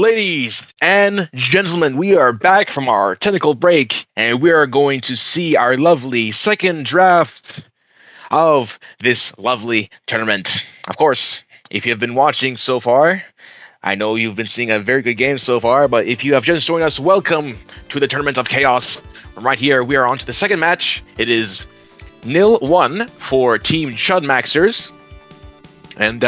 Ladies and gentlemen, we are back from our technical break, and we are going to see our lovely second draft of this lovely tournament. Of course, if you have been watching so far, I know you've been seeing a very good game so far, but if you have just joined us, welcome to the Tournament of Chaos. Right here, we are on to the second match. It is 0-1 for Team Chud Maxers, and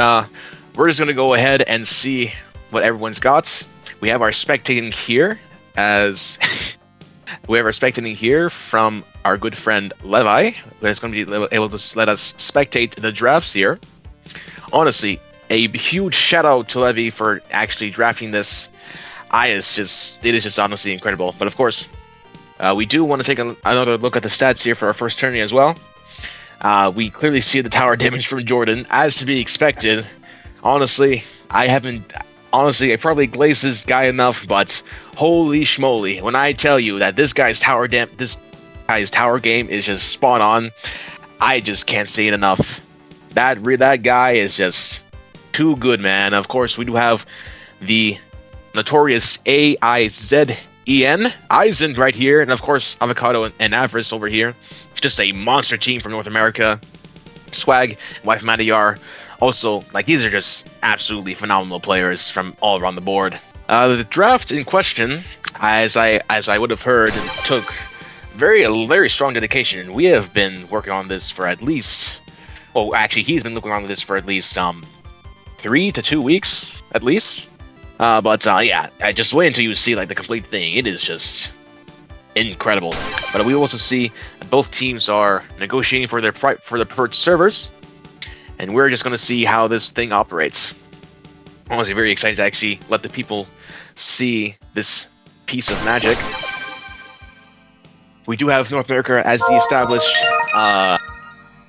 we're just going to go ahead and see what everyone's got. We have our spectating here from our good friend Levi, that's going to be able to let us spectate the drafts here. Honestly, a huge shout out to Levi for actually drafting this. It is just honestly incredible. But of course, we do want to take another look at the stats here for our first tourney as well. We clearly see the tower damage from Jordan, as to be expected. Honestly, I probably glazed this guy enough, but holy schmoly, when I tell you that this guy's tower game is just spot on, I just can't say it enough. That guy is just too good, man. Of course, we do have the notorious Aizen right here, and of course Avocado and Avarice over here. Just a monster team from North America. Swag, Wife Madiyar. Also, these are just absolutely phenomenal players from all around the board. The draft in question, as I would have heard, took very strong dedication. We have been working on this for at least, he's been looking on this for at least 3 to 2 weeks at least. Yeah, I just wait until you see the complete thing. It is just incredible. But we also see both teams are negotiating for their preferred servers. And we're just going to see how this thing operates. I'm honestly very excited to actually let the people see this piece of magic. We do have North America as the established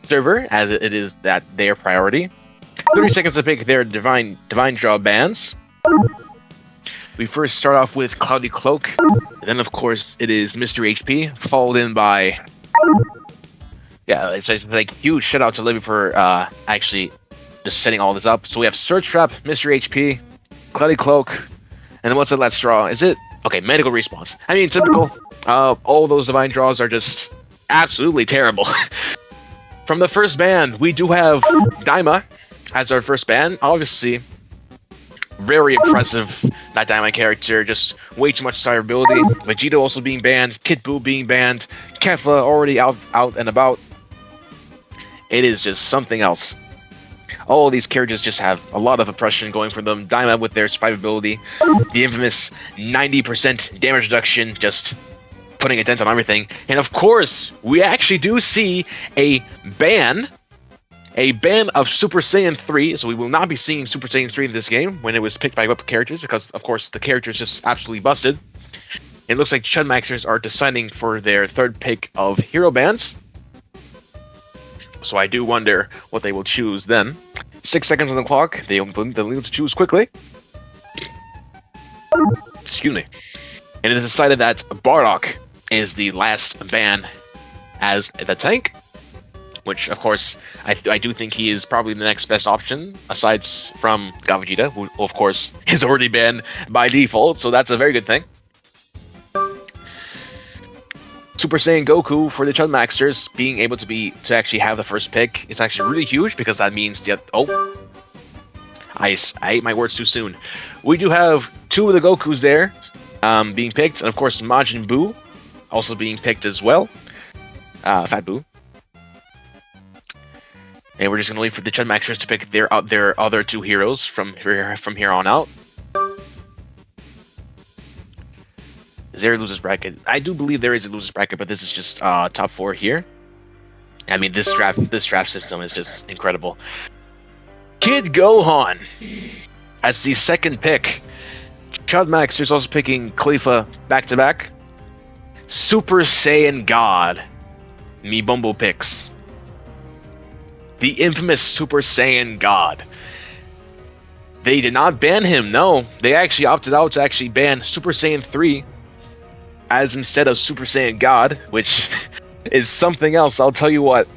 server, as it is that their priority. 30 seconds to pick their divine draw bands. We first start off with Cloudy Cloak. Then, of course, it is Mystery HP, followed in by... Yeah, it's just huge shout out to Libby for actually just setting all this up. So we have Search Trap, Mystery HP, Cloudy Cloak, and then what's the last draw? Is it? Okay, Medical Response. I mean, typical. All those divine draws are just absolutely terrible. From the first band, we do have Daima as our first band. Obviously, very impressive, that Daima character. Just way too much survivability. Vegeta also being banned, Kid Buu being banned, Kefla already out and about. It is just something else. All of these characters just have a lot of oppression going for them. Daima with their survivability, the infamous 90% damage reduction, just putting a dent on everything. And of course, we actually do see a ban of Super Saiyan 3, so we will not be seeing Super Saiyan 3 in this game when it was picked by weapon characters, because of course the character is just absolutely busted. It looks like Chud Maxers are deciding for their third pick of hero bands. So I do wonder what they will choose then. 6 seconds on the clock. They'll need to choose quickly. Excuse me. And it is decided that Bardock is the last ban as the tank. Which, of course, I do think he is probably the next best option, aside from Vegeta, who, of course, is already banned by default. So that's a very good thing. Super Saiyan Goku for the Chud Maxers being able to actually have the first pick is actually really huge, because that means that I ate my words too soon. We do have 2 of the Gokus there being picked, and of course Majin Buu also being picked as well. Fat Buu. And we're just gonna wait for the Chud Maxers to pick their other 2 heroes from here on out. Is there a loser's bracket? I do believe there is a loser's bracket, but this is just top 4 here. I mean, this draft system is just incredible. Kid Gohan as the second pick. Chud Maxers also picking Khalifa back to back. Super Saiyan God. Me Bombo picks the infamous Super Saiyan God. They did not ban him. No, they actually opted out to actually ban Super Saiyan 3. As instead of Super Saiyan God, which is something else. I'll tell you what.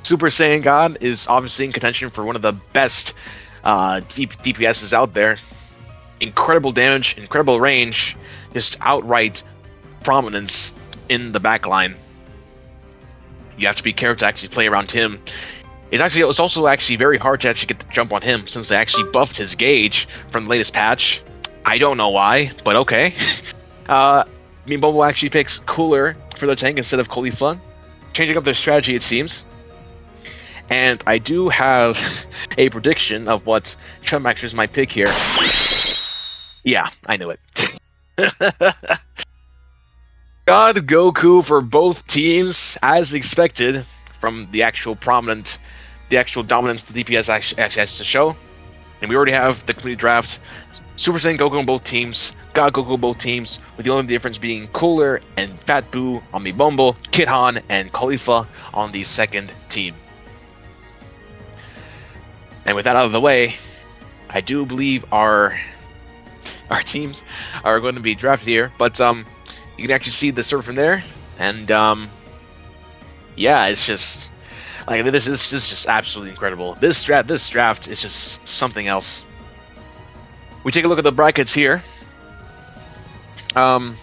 Super Saiyan God is obviously in contention for one of the best DPSs out there. incredible damage, incredible range, just outright prominence in the backline. You have to be careful to actually play around him. It's also actually very hard to actually get the jump on him since they actually buffed his gauge from the latest patch. I don't know why, but okay. Bombo actually picks Cooler for the tank instead of Khalifa, changing up their strategy, it seems. And I do have a prediction of what Chud Maxers might pick here. Yeah, I knew it. God Goku for both teams, as expected, from the actual dominance the DPS actually has to show. And we already have the complete draft. Super Saiyan Goku on both teams, God Goku on both teams, with the only difference being Cooler and Fat Buu on the Bombo, Kid Han and Khalifa on the second team. And with that out of the way, I do believe our teams are going to be drafted here, but you can actually see the server from there, and yeah, it's just like this is just absolutely incredible. This draft is just something else. We take a look at the brackets here. We're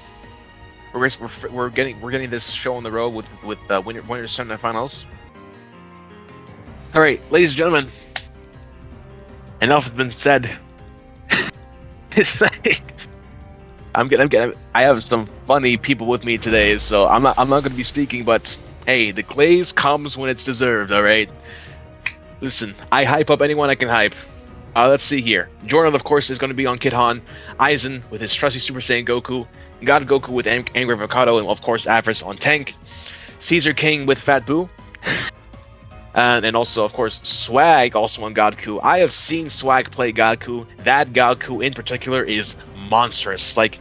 getting this show on the road with winners semifinals. All right, ladies and gentlemen, enough has been said. It's like I have some funny people with me today, so I'm not going to be speaking, but hey, the glaze comes when it's deserved. All right. Listen, I hype up anyone I can hype. Let's see here. Jordan, of course, is going to be on Kid Han. Aizen with his trusty Super Saiyan Goku. God Goku with Angry Avocado, and of course Avarice on tank. Caesar King with Fat Buu. And also, of course, Swag also on Godku. I have seen Swag play Godku. That Godku in particular is monstrous. Like,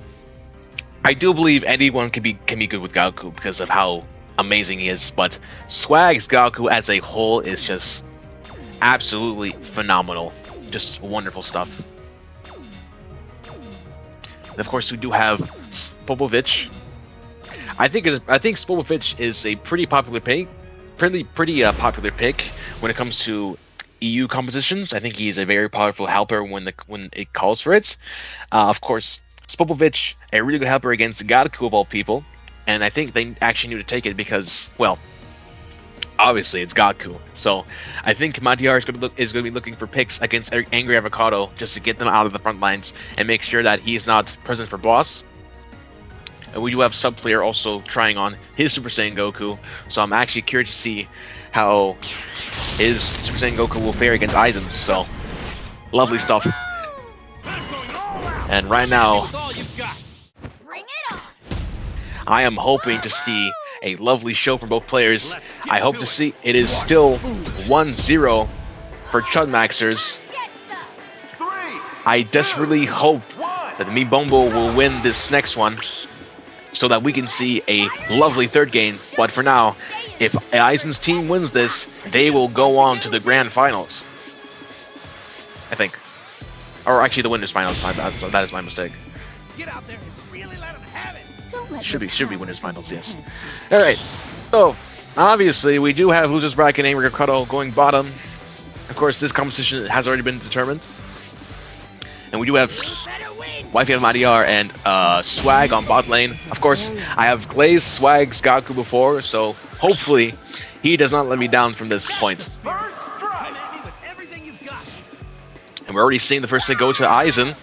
I do believe anyone can be good with Godku because of how amazing he is. But Swag's Godku as a whole is just absolutely phenomenal. Just wonderful stuff. And of course, we do have Spopovich. I think Spopovich is a pretty popular pick. Pretty popular pick when it comes to EU compositions. I think he's a very powerful helper when it calls for it. Of course, Spopovich, a really good helper against Godku of all people, and I think they actually knew to take it because, well, obviously it's Godku. So I think Madiar is going to be looking for picks against Angry Avocado just to get them out of the front lines and make sure that he's not present for boss. And we do have Subplayer also trying on his Super Saiyan Goku, so I'm actually curious to see how his Super Saiyan Goku will fare against Aizen's, so lovely stuff. And right now, I am hoping to see a lovely show from both players. I hope to see it is still 1-0 for Chud Maxers. I desperately hope that the Bombo will win this next one, so that we can see a lovely third game. But for now, if Aizen's team wins this, they will go on to the grand finals, I think. Or actually the winners finals. That is my mistake. Get out there and really let them have it. Should be winners finals, yes. Alright, so obviously we do have losers bracket Angry Avocado going bottom. Of course, this competition has already been determined. And we do have Wifey of Madiar and Swag on bot lane. Of course, I have glazed Swag's Gaku before, so hopefully he does not let me down from this point. And we're already seeing the first hit go to Aizen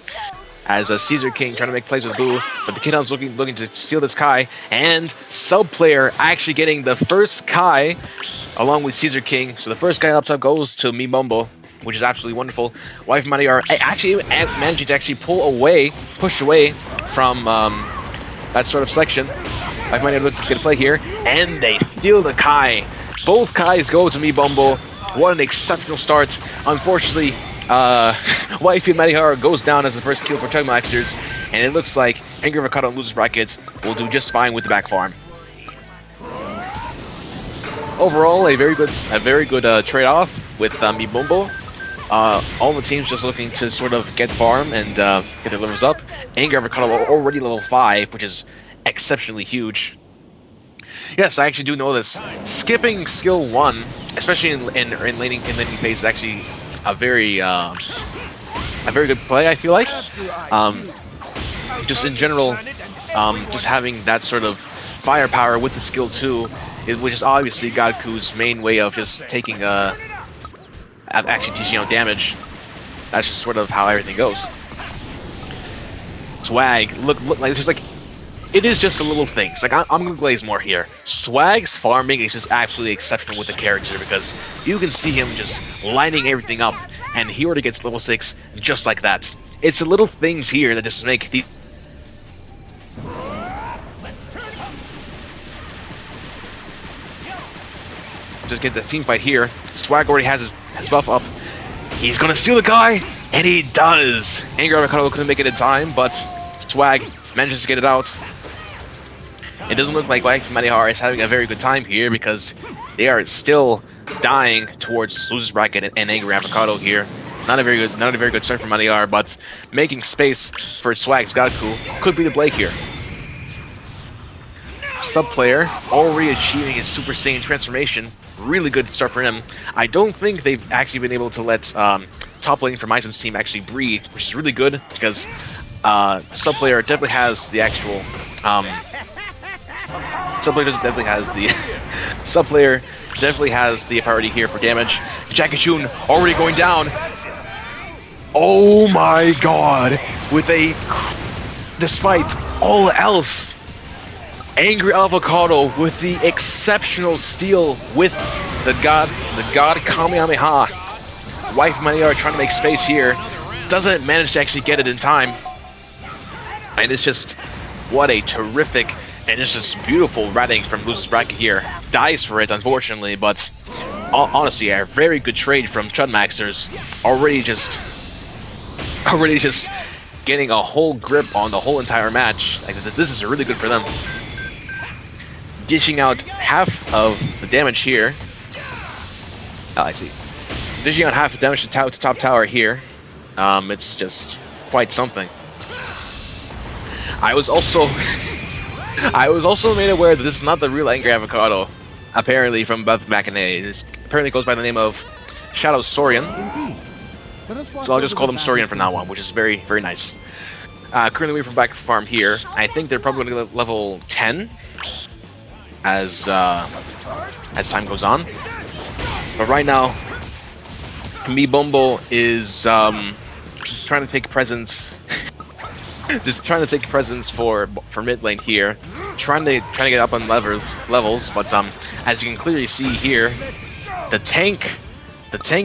as a Caesar King trying to make plays with Buu, but the Kid Han's looking to steal this Kai, and Subplayer actually getting the first Kai along with Caesar King. So the first guy up top goes to Bombo, which is absolutely wonderful. Wife Madiar actually managing to actually push away from that sort of selection. Wife Madiar looks to get a play here, and they steal the Kai. Both Kais go to Bombo. What an exceptional start. Unfortunately, Wifey Madiar goes down as the first kill for Chud Maxers, and it looks like Angry Avocado and Losers Brackets will do just fine with the back farm. Overall, a very good trade-off with Bombo. All the teams just looking to sort of get farm and get their levels up. Angry Avocado already level 5, which is exceptionally huge. Yes, I actually do know this. Skipping skill 1, especially in laning phase, is actually a very a very good play, I feel like. Just in general, just having that sort of firepower with the skill too, which is obviously Gaku's main way of just taking actually teaching out damage. That's just sort of how everything goes. Swag, look like it's just like it is just the little things. Like I'm gonna glaze more here. Swag's farming is just absolutely exceptional with the character because you can see him just lining everything up, and he already gets level 6 just like that. It's the little things here that just make the just get the team fight here. Swag already has his buff up. He's gonna steal the guy, and he does. Angry Avocado couldn't make it in time, but Swag manages to get it out. It doesn't look like Wife Manihar is having a very good time here because they are still dying towards Loser's Bracket and Angry Avocado here. Not a very good start for Manihar, but making space for Swag's Gaku could be the play here. Sub player already achieving his Super Saiyan transformation. Really good start for him. I don't think they've actually been able to let top lane from Aizen's team actually breathe, which is really good because sub player definitely has the actual sub player definitely has the priority here for damage. Gekishin already going down. Oh my god! Despite all else, Angry Avocado with the exceptional steal with the god Kamehameha. Wife Manihar trying to make space here, doesn't manage to actually get it in time, and it's just what a terrific and it's just beautiful ratting from Loser's Bracket here. Dies for it, unfortunately, but honestly, a very good trade from Chudmaxers. Already just getting a whole grip on the whole entire match. Like this is really good for them. Dishing out half of the damage here. Oh, I see. Dishing out half the damage to top tower here. It's just quite something. I was also made aware that this is not the real Angry Avocado. Apparently from Beth Machine. This apparently goes by the name of Shadow Saurian. So I'll just call them Saurian from now on, which is very, very nice. Currently waiting for back farm here. I think they're probably going to go level 10 as time goes on. But right now, Bombo is trying to take presence. Just trying to take presence for mid lane here, trying to get up on levels, but as you can clearly see here, the tank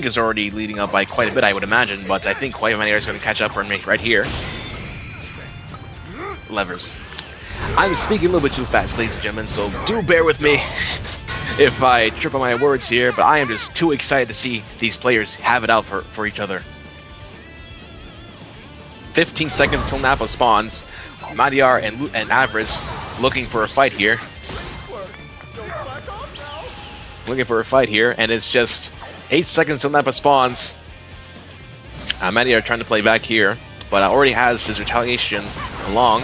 is already leading up by quite a bit, I would imagine, but I think Wife Manihar is going to catch up for me right here. Levers. I'm speaking a little bit too fast, ladies and gentlemen, so do bear with me if I trip on my words here, but I am just too excited to see these players have it out for each other. 15 seconds until Nappa spawns. Manihar and Avarice looking for a fight here. And it's just 8 seconds until Nappa spawns. Manihar trying to play back here, but already has his retaliation along.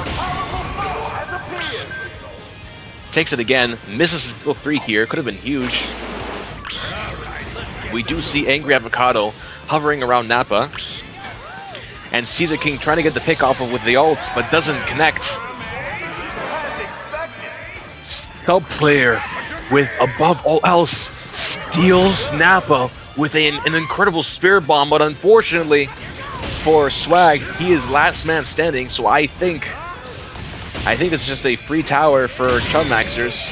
Takes it again, misses his skill 3 here, could have been huge. We do see Angry Avocado hovering around Nappa. And Caesar King trying to get the pick off with the ults, but doesn't connect. Sub player with above all else steals Nappa with an incredible spirit bomb, but unfortunately for Swag, he is last man standing. So I think this is just a free tower for Chudmaxers,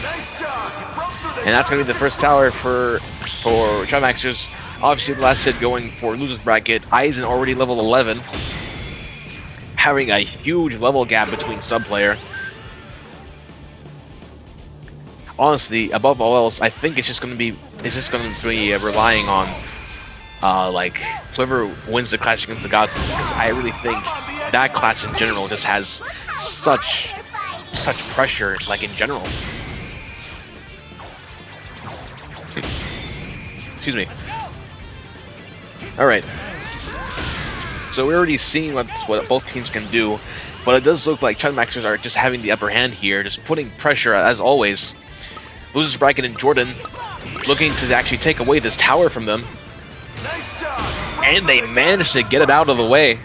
and that's gonna be the first tower for Chudmaxers. Obviously, the last hit going for Loser's Bracket. Aizen already level 11, having a huge level gap between sub player. Honestly, above all else, I think it's just going to be relying on like whoever wins the clash against the God, because I really think that class in general just has such pressure, like in general. Excuse me. Alright, so we're already seeing what both teams can do, but it does look like Chudmaxers are just having the upper hand here, just putting pressure as always. Loser's Bracket and Jordan looking to actually take away this tower from them, and they managed to get it out of the way.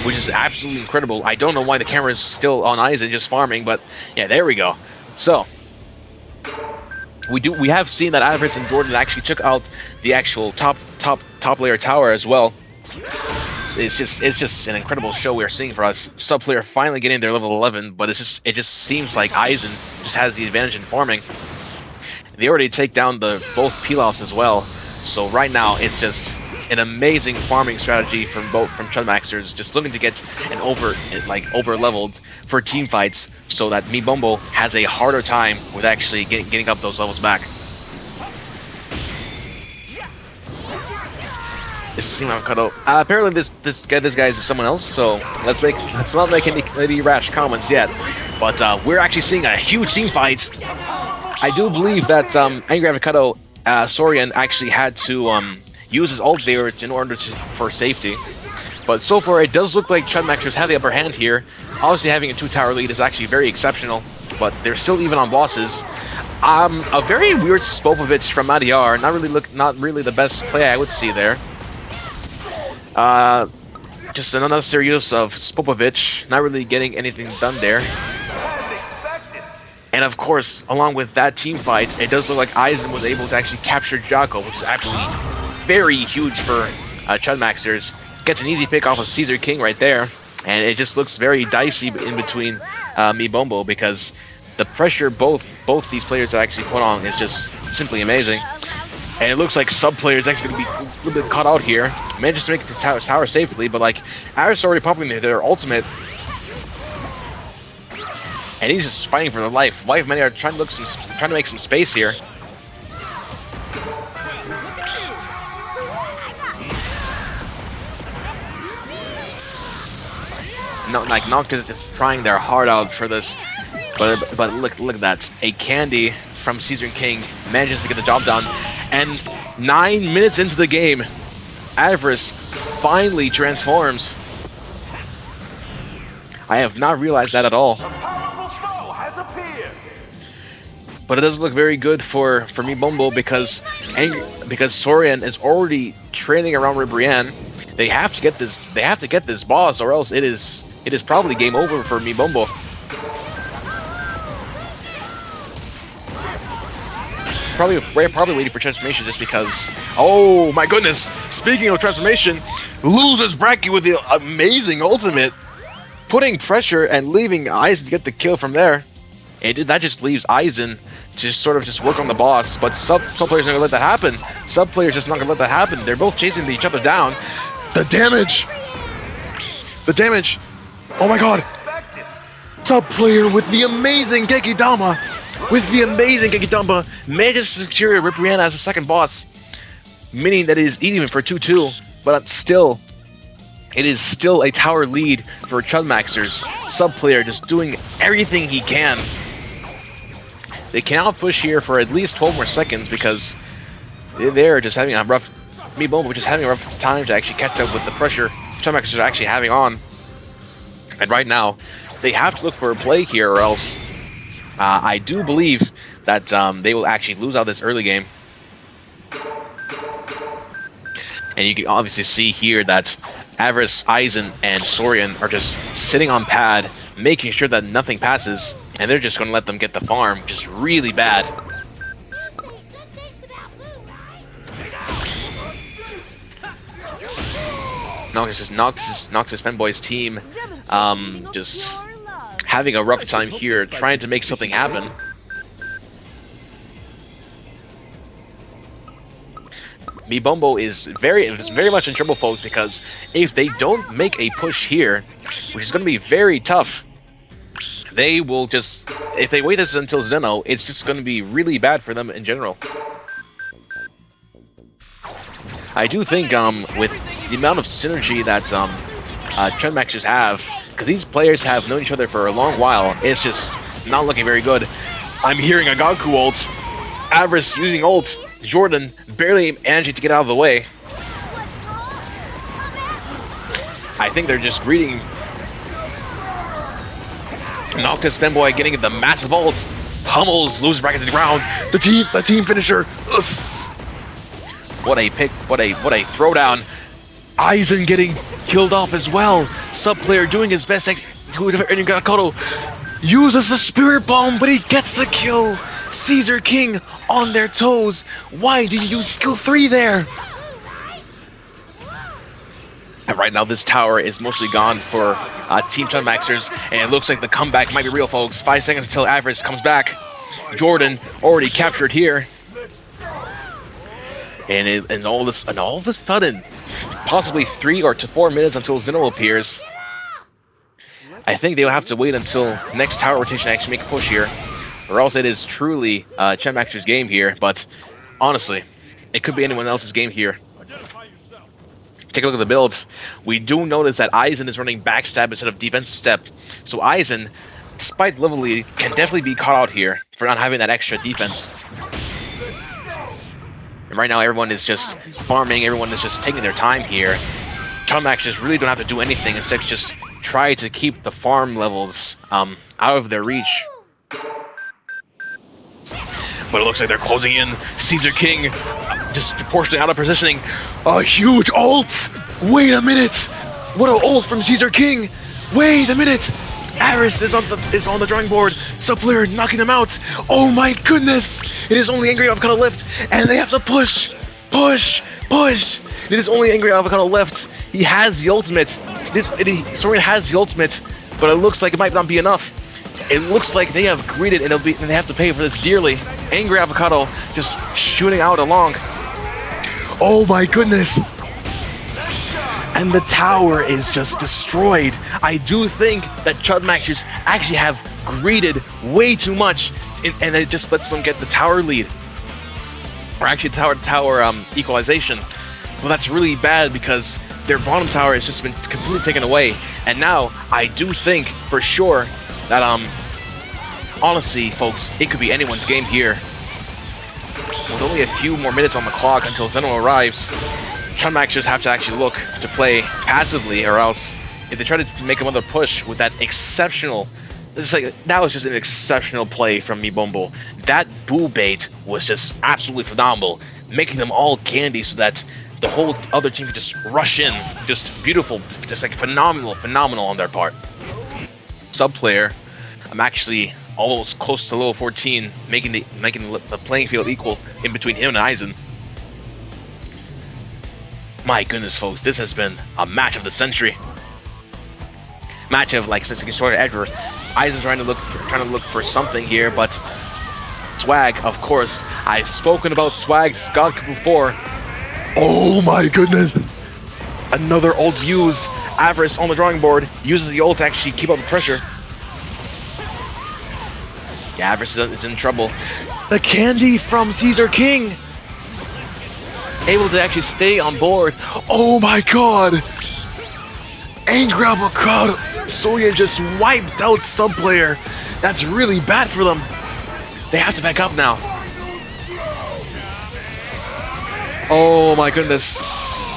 which is absolutely incredible. I don't know why the camera is still on Aizen just farming, but yeah, there we go. So we have seen that Avarice and Jordan actually took out the actual top layer tower as well. It's just an incredible show we are seeing for us. Sub player finally getting their level 11, but it just seems like Aizen just has the advantage in farming. They already take down the both peel-offs as well. So right now it's just an amazing farming strategy from Chud Maxers, just looking to get an over leveled for team fights, so that Bombo has a harder time with actually getting up those levels back. Apparently this guy is someone else, so let's not make any rash comments yet. But we're actually seeing a huge team fight. I do believe that Angry Avocado Sorian actually had to use his ult there in order for safety. But so far it does look like Chud Maxers have the upper hand here. Obviously having a 2-tower lead is actually very exceptional, but they're still even on bosses. A very weird Spopovich from Madiar, not really the best play I would see there. Just an unnecessary use of Spopovich, not really getting anything done there. And of course, along with that team fight, it does look like Aizen was able to actually capture Jocko, which is actually very huge for Chud Maxers. Gets an easy pick off of Caesar King right there, and it just looks very dicey in between Bombo, because the pressure both these players have actually put on is just simply amazing. And it looks like sub players actually going to be a little bit caught out here. Manages to make it to tower safely, but like Aris already popping their ultimate, and he's just fighting for their life. Why have many are trying to make some space here? No, like Noctis is trying their heart out for this, but look at that. A candy from Caesar King manages to get the job done, and 9 minutes into the game, Avarice finally transforms. I have not realized that at all. But it doesn't look very good for me Bombo, because Sorian is already training around Ribrianne. They have to get this boss, or else it is probably game over for me Bombo. Probably waiting for transformation, just because. Oh my goodness! Speaking of transformation, loses Bracky with the amazing ultimate, putting pressure and leaving Aizen to get the kill from there. That just leaves Aizen to sort of just work on the boss, but sub players are not gonna let that happen. Sub players just not gonna let that happen. They're both chasing each other down. The damage! Oh my god! Sub player with the amazing Gekidama! Manages to secure Ribrianne as a second boss, meaning that it is even for 2-2, but it is still a tower lead for Chud Maxers. Sub player just doing everything he can. They cannot push here for at least 12 more seconds, because they're just having a rough. Bombo just having a rough time to actually catch up with the pressure Chud Maxers are actually having on. And right now, they have to look for a play here, or else I do believe that they will actually lose out this early game. And you can obviously see here that Avarice, Aizen, and Sorian are just sitting on pad, making sure that nothing passes, and they're just going to let them get the farm just really bad. Noctis Penboy's team just having a rough time here, trying to make something happen. Bombo is very much in trouble, folks, because if they don't make a push here, which is going to be very tough, they will just, if they wait this until Zeno, it's just going to be really bad for them in general. I do think with the amount of synergy that Chud Maxers have, because these players have known each other for a long while, it's just not looking very good. I'm hearing a Goku ult, Avarice using ult, Jordan barely managing to get out of the way. I think they're just reading. Noctis Femboy getting the massive ult, pummels, loses bracket to the ground. The team finisher. Ugh. What a pick! What a throwdown! Aizen getting killed off as well. Sub-player doing his best. Koto uses the Spirit Bomb, but he gets the kill. Caesar King on their toes. Why do you use skill 3 there? And right now, this tower is mostly gone for Team Chud Maxers, and it looks like the comeback might be real, folks. 5 seconds until Avarice comes back. Jordan already captured here, and all of a sudden, possibly 3 or 4 minutes until Zeno appears. I think they'll have to wait until next tower rotation to actually make a push here, or else it is truly Chud Maxers' game here. But honestly, it could be anyone else's game here. Take a look at the builds. We do notice that Aizen is running backstab instead of defensive step. So Aizen, despite level lead, can definitely be caught out here for not having that extra defense. And right now everyone is just farming, everyone is just taking their time here. Chud Maxers really don't have to do anything, instead just try to keep the farm levels out of their reach. But it looks like they're closing in. Caesar King just proportionally out of positioning. A huge ult! Wait a minute! What an ult from Caesar King! Wait a minute! Aris is on the drawing board. Sub-player knocking them out. Oh my goodness! It is only Angry Avocado left, and they have to push! Push! Push! It is only Angry Avocado left. He has the ultimate. Sorian has the ultimate, but it looks like it might not be enough. It looks like they have greeted, and they have to pay for this dearly. Angry Avocado just shooting out along. Oh my goodness! And the tower is just destroyed. I do think that Chud Maxers actually have greeted way too much, and it just lets them get the tower lead, or actually tower equalization. Well, that's really bad because their bottom tower has just been completely taken away. And now I do think for sure that honestly, folks, it could be anyone's game here. With only a few more minutes on the clock until Zeno arrives, Chud Maxers have to actually look to play passively, or else if they try to make another push with that exceptional, that was just an exceptional play from Bombo. That Buu bait was just absolutely phenomenal, making them all candy so that the whole other team could just rush in. Just beautiful, just like phenomenal on their part. Sub player, I'm actually almost close to level 14, making the playing field equal in between him and Aizen. My goodness, folks, this has been a match of the century. Match of like sort of ever. Aizen trying to look for something here, but Swag, of course. I've spoken about Swag's God before. Oh my goodness! Another ult use. Avarice on the drawing board uses the ult to actually keep up the pressure. Yeah, Avarice is in trouble. The candy from Caesar King! Able to actually stay on board. Oh my god! Angry Avocado! Soya just wiped out sub player. That's really bad for them. They have to back up now. Oh my goodness.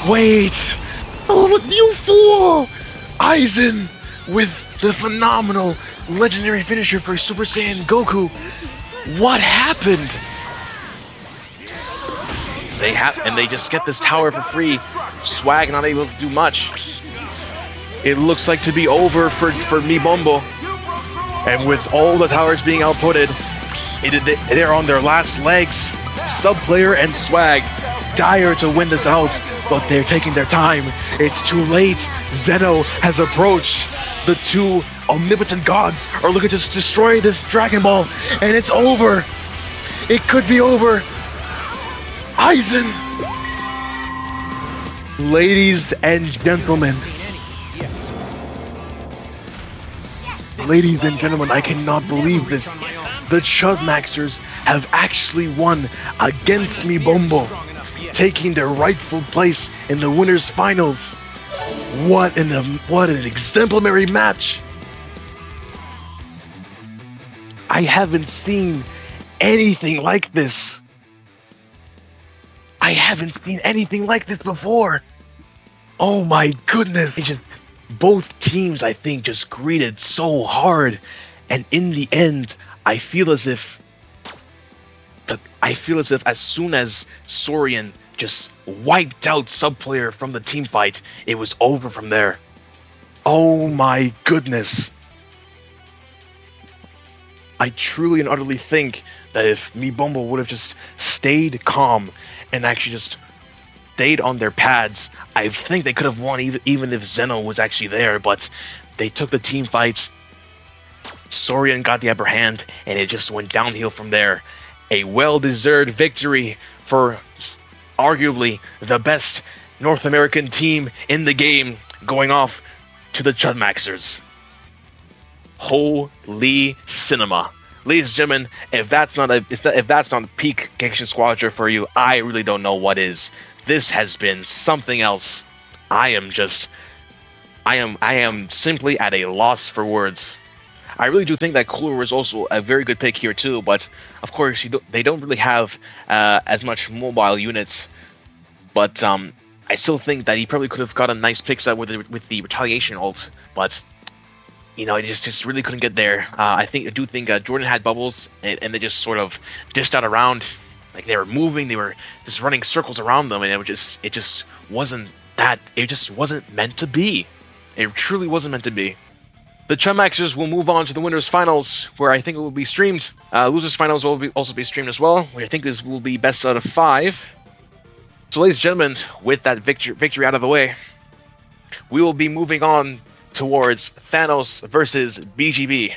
Wait! Oh, what you fool! Aizen with the phenomenal legendary finisher for Super Saiyan Goku. What happened? They just get this tower for free. Swag not able to do much. It looks like to be over for Bombo. And with all the towers being outputted, they're on their last legs. Sub player and Swag dire to win this out, but they're taking their time. It's too late. Zeno has approached. The two omnipotent gods are looking to destroy this Dragon Ball, and it's over. It could be over. Aizen! Ladies and gentlemen. Ladies and gentlemen, I cannot believe this. The Chud Maxers have actually won against Bombo, taking their rightful place in the winners finals. What an exemplary match! I haven't seen anything like this. I haven't seen anything like this before. Oh my goodness! Both teams, I think, just greeted so hard, and in the end, I feel as if as soon as Sorian just wiped out sub-player from the team fight. It was over from there. Oh my goodness. I truly and utterly think that if me Bombo would have just stayed calm and actually just stayed on their pads, I think they could have won even if Zeno was actually there, but they took the team fights. Sorian got the upper hand, and it just went downhill from there. A well-deserved victory for arguably the best North American team in the game, going off to the Chudmaxers. Holy cinema. Ladies and gentlemen, if that's not peak Gekishin Squadra for you, I really don't know what is. This has been something else. I am simply at a loss for words. I really do think that Cooler was also a very good pick here too, but of course they don't really have as much mobile units. But I still think that he probably could have got a nice pick set with the retaliation ult, but you know, he just really couldn't get there. I do think Jordan had bubbles, and they just sort of dished out around, like they were moving, they were just running circles around them, and it just wasn't meant to be. It truly wasn't meant to be. The Chudmaxers will move on to the winners finals, where I think it will be streamed. Losers finals will also be streamed as well, which I think will be best out of 5. So, ladies and gentlemen, with that victory out of the way, we will be moving on towards Thanos versus BGB.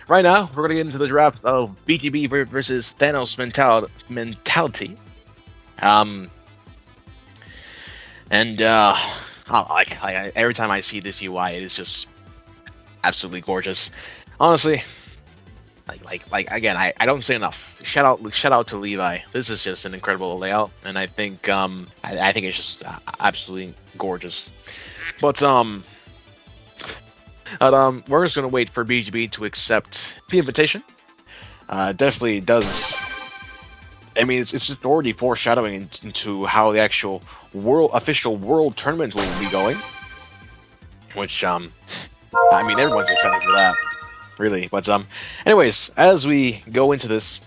Right now, we're gonna get into the draft of BGB versus Thanos mentality. Every time I see this UI, it is just absolutely gorgeous. Honestly, again, I don't say enough. Shout out to Levi. This is just an incredible layout, and I think I think it's just absolutely gorgeous. But we're just gonna wait for BGB to accept the invitation. Definitely does. I mean, it's just already foreshadowing into how the actual official world tournament will be going. Which I mean, everyone's excited for that, really. But anyways, as we go into this,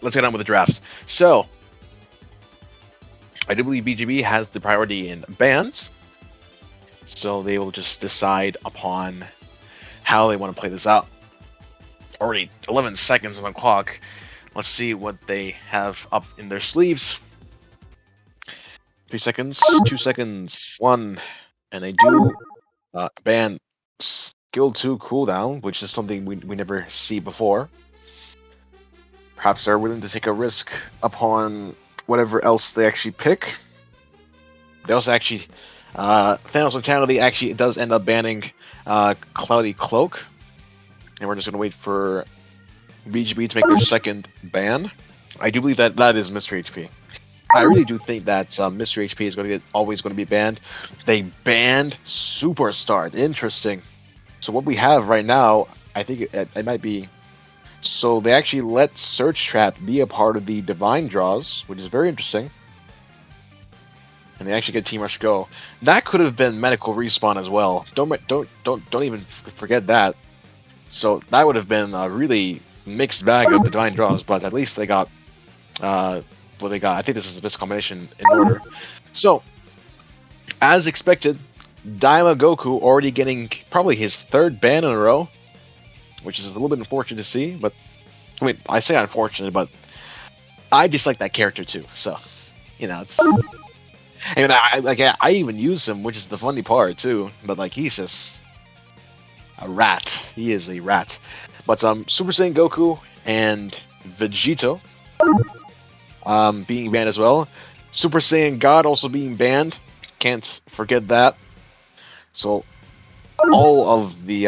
let's get on with the draft. So, I do believe BGB has the priority in bans, so they will just decide upon how they want to play this out. Already 11 seconds on the clock. Let's see what they have up in their sleeves. 3 seconds, 2 seconds, 1, and they do ban skill 2 cooldown, which is something we never see before. Perhaps they're willing to take a risk upon whatever else they actually pick. They also actually, Thanos Mentality actually does end up banning Cloudy Cloak, and we're just going to wait for BGB to make their second ban. I do believe that is Mr. HP. I really do think that Mr. HP is always going to be banned. They banned Superstar. Interesting. So what we have right now, I think it might be. So they actually let Search Trap be a part of the Divine Draws, which is very interesting. And they actually get Team Rush Go. That could have been Medical Respawn as well. Don't even forget that. So that would have been a really mixed bag of Divine Draws, but at least they got what they got. I think this is the best combination in order. So, as expected, Daima Goku already getting probably his 3rd ban in a row, which is a little bit unfortunate to see. But I mean, I say unfortunate, but I dislike that character too. So, you know, it's. I mean, I even use him, which is the funny part too. But like, he's just a rat. He is a rat. But Super Saiyan Goku and Vegeta being banned as well. Super Saiyan God also being banned. Can't forget that. So all of the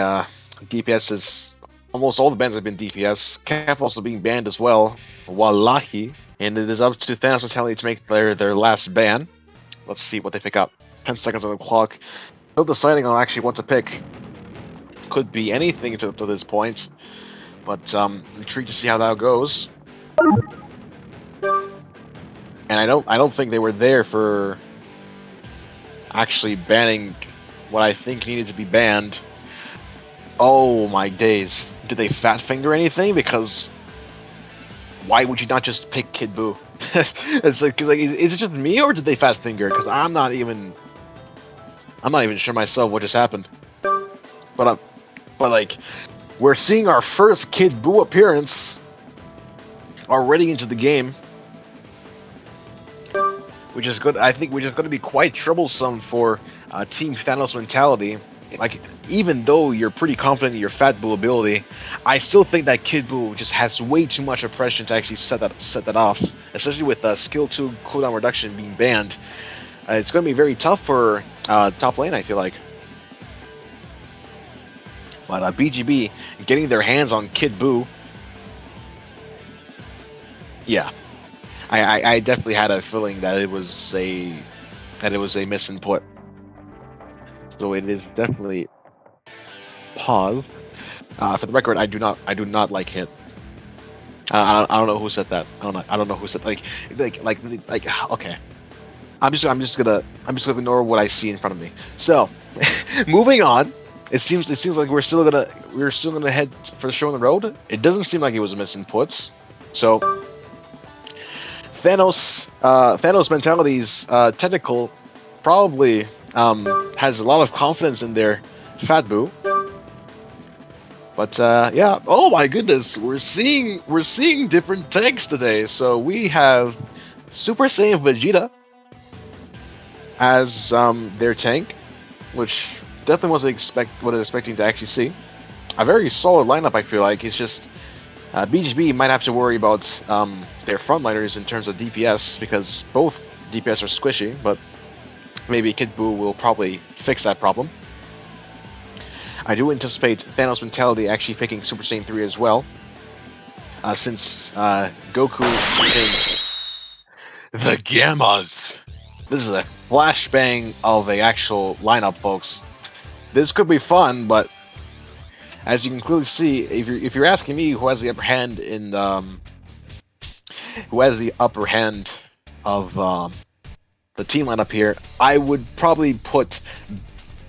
DPSs, almost all the bans have been DPS. Cap also being banned as well. Wallahi. And it is up to Thanos Mentality to make their last ban. Let's see what they pick up. 10 seconds on the clock. Still deciding on actually what to pick. Could be anything to this point. But I'm intrigued to see how that goes. And I don't think they were there for actually banning what I think needed to be banned. Oh my days. Did they fat finger anything? Because why would you not just pick Kid Buu? It's like, cause like, is it just me or did they fat finger? Because I'm not even sure myself what just happened. But like, we're seeing our first Kid Buu appearance already into the game, which is good. I think which is going to be quite troublesome for Team Thanos Mentality. Like, even though you're pretty confident in your Fat Buu ability, I still think that Kid Buu just has way too much oppression to actually set that off, especially with skill 2 cooldown reduction being banned. It's going to be very tough for top lane, I feel like. But BGB getting their hands on Kid Buu, yeah, I definitely had a feeling that it was a misinput. So it is definitely pause. For the record, I do not like hit. I don't know who said that. I don't know who said like okay. I'm just gonna ignore what I see in front of me. So, moving on. It seems like we're still gonna head for the show on the road. It doesn't seem like it was a misinput. So, Thanos Mentality's technical probably has a lot of confidence in their Fat Buu. But yeah, oh my goodness, we're seeing different tanks today. So we have Super Saiyan Vegeta as their tank, which definitely wasn't expecting to actually see. A very solid lineup, I feel like. It's just BGB might have to worry about their frontliners in terms of DPS, because both DPS are squishy, but maybe Kid Buu will probably fix that problem. I do anticipate Thanos Mentality actually picking Super Saiyan 3 as well, since Goku is the Gammas. This is a flashbang of a actual lineup, folks. This could be fun, but as you can clearly see, if you're asking me who has the upper hand in of the team lineup here, I would probably put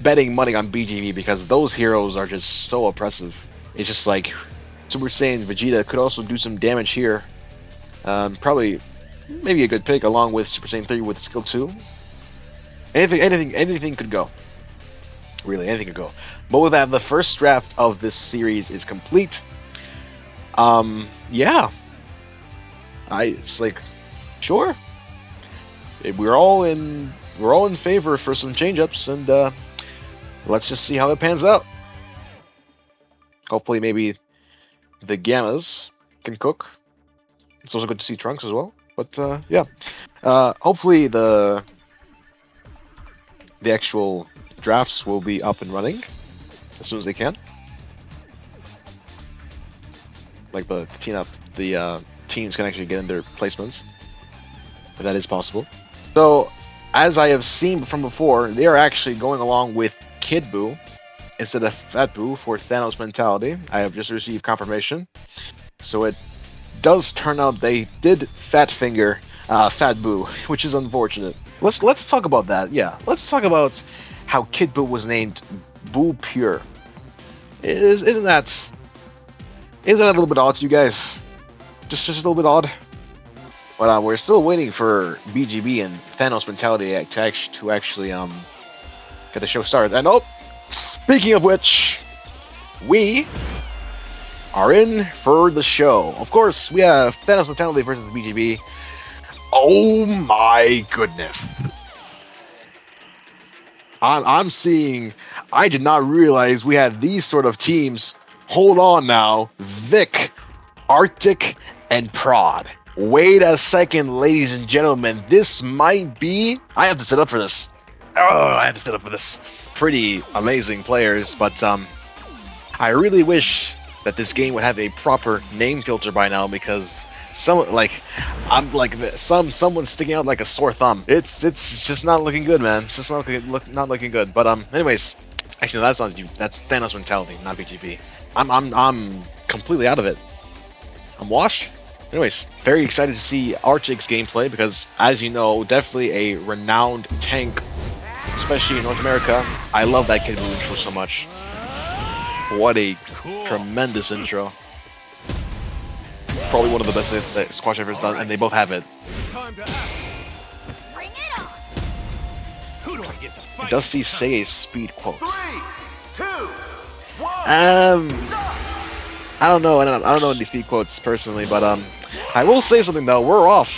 betting money on BGB, because those heroes are just so oppressive. It's just like Super Saiyan Vegeta could also do some damage here. Probably, maybe a good pick along with Super Saiyan 3 with skill 2. Anything could go. Really, anything could go. But with that, the first draft of this series is complete. Yeah. It's like, sure. We're all in favor for some change-ups, and let's just see how it pans out. Hopefully, maybe the Gammas can cook. It's also good to see Trunks as well. But yeah, hopefully the actual drafts will be up and running as soon as they can. Like the teams can actually get in their placements, if that is possible. So, as I have seen from before, they are actually going along with Kid Buu instead of Fat Buu for Thanos Mentality. I have just received confirmation. So it does turn out they did fat finger Fat Buu, which is unfortunate. Let's talk about that. Yeah, let's talk about how Kid Buu was named Buu Pure. Isn't that a little bit odd to you guys? Just a little bit odd. But we're still waiting for BGB and Thanos Mentality to actually get the show started. And oh, speaking of which, we are in for the show. Of course, we have Thanos Mentality versus BGB. Oh my goodness. I'm seeing, I did not realize we had these sort of teams. Hold on now. Vic, Arctic, and Prod. Wait a second, ladies and gentlemen. This might be... I have to sit up for this. Oh, I have to sit up for this. Pretty amazing players, but I really wish that this game would have a proper name filter by now, because someone's sticking out like a sore thumb. It's just not looking good, man. It's just not looking good. But anyways, actually that's not you. That's Thanos Mentality, not BGB. I'm completely out of it. I'm washed. Anyways, very excited to see Arctic's gameplay, because, as you know, definitely a renowned tank, especially in North America. I love that Kid Buu intro so much. What a tremendous intro. probably one of the best that Squash ever done, and they both have it. Time to act. Bring it on. Who do I get to fight? Dusty say a speed quote. 3, 2, 1. I don't know. I don't know any speed quotes personally, but I will say something though. We're off.